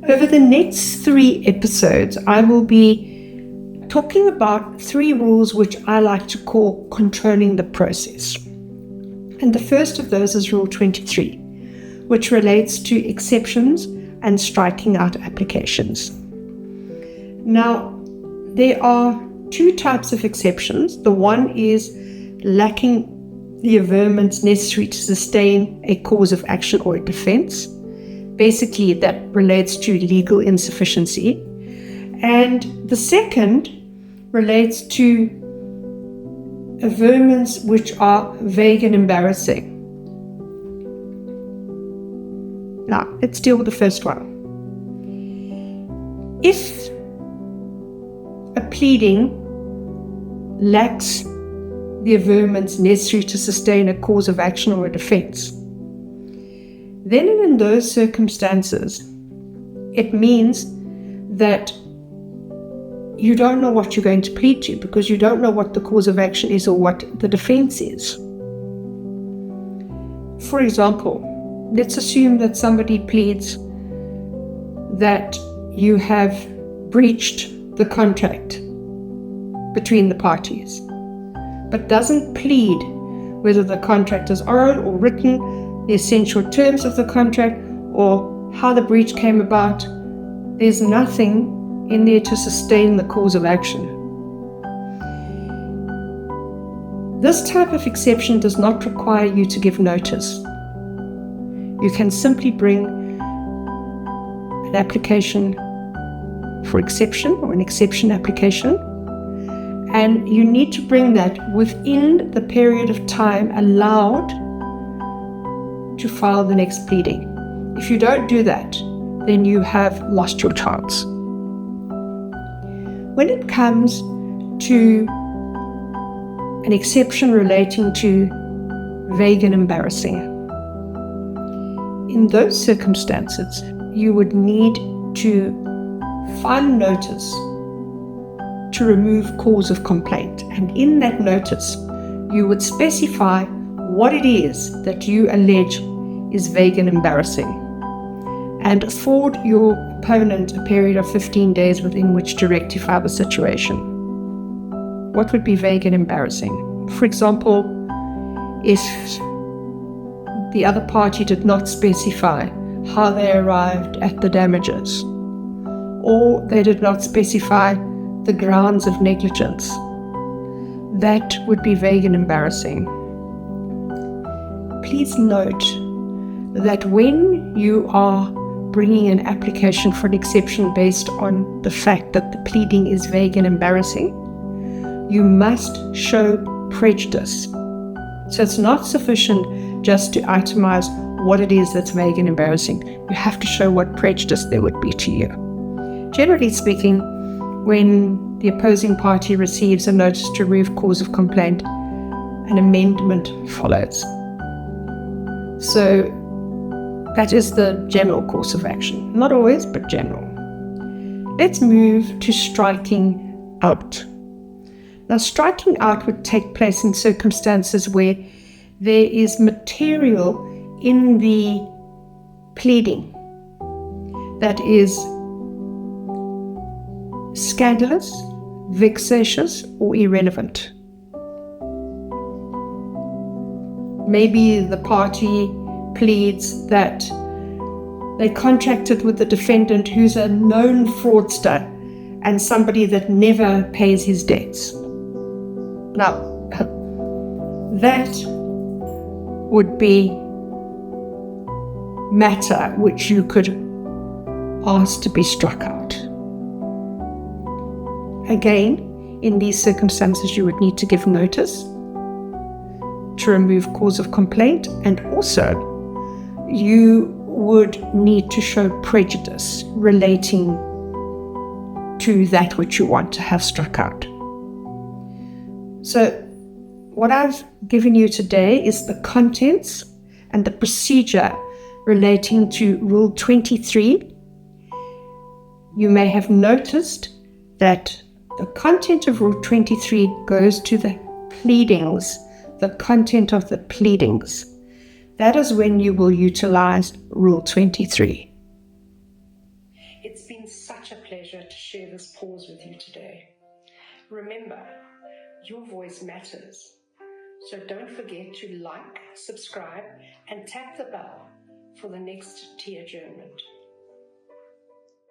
Over the next 3 episodes, I will be talking about 3 rules which I like to call controlling the process. And the first of those is Rule 23, which relates to exceptions and striking out applications. Now, there are 2 types of exceptions. The one is lacking the averments necessary to sustain a cause of action or a defense. Basically, that relates to legal insufficiency. And the second relates to averments which are vague and embarrassing. Now, let's deal with the first one. If a pleading lacks the averments necessary to sustain a cause of action or a defense, then in those circumstances, it means that you don't know what you're going to plead to because you don't know what the cause of action is or what the defense is. For example, let's assume that somebody pleads that you have breached the contract between the parties, but doesn't plead whether the contract is oral or written, the essential terms of the contract, or how the breach came about. There's nothing in there to sustain the cause of action. This type of exception does not require you to give notice. You can simply bring an application for exception or an exception application, and you need to bring that within the period of time allowed to file the next pleading. If you don't do that, then you have lost your chance. When it comes to an exception relating to vague and embarrassing, in those circumstances, you would need to file notice to remove cause of complaint. And in that notice, you would specify what it is that you allege is vague and embarrassing, and afford your opponent a period of 15 days within which to rectify the situation. What would be vague and embarrassing? For example, if the other party did not specify how they arrived at the damages, or they did not specify the grounds of negligence, that would be vague and embarrassing. Please note that when you are bringing an application for an exception based on the fact that the pleading is vague and embarrassing, you must show prejudice. So it's not sufficient just to itemize what it is that's vague and embarrassing. You have to show what prejudice there would be to you. Generally speaking, when the opposing party receives a notice to remove cause of complaint, an amendment follows. So that is the general course of action. Not always, but general. Let's move to striking out. Now, striking out would take place in circumstances where there is material in the pleading that is scandalous, vexatious, or irrelevant. Maybe the party pleads that they contracted with the defendant who's a known fraudster and somebody that never pays his debts. Now, that would be matter which you could ask to be struck out. Again, in these circumstances, you would need to give notice to remove cause of complaint, and also you would need to show prejudice relating to that which you want to have struck out. So what I've given you today is the contents and the procedure relating to Rule 23. You may have noticed that the content of Rule 23 goes to the pleadings, the content of the pleadings. That is when you will utilize Rule 23. It's been such a pleasure to share this pause with you today. Remember, your voice matters. So don't forget to like, subscribe, and tap the bell for the next tea adjournment.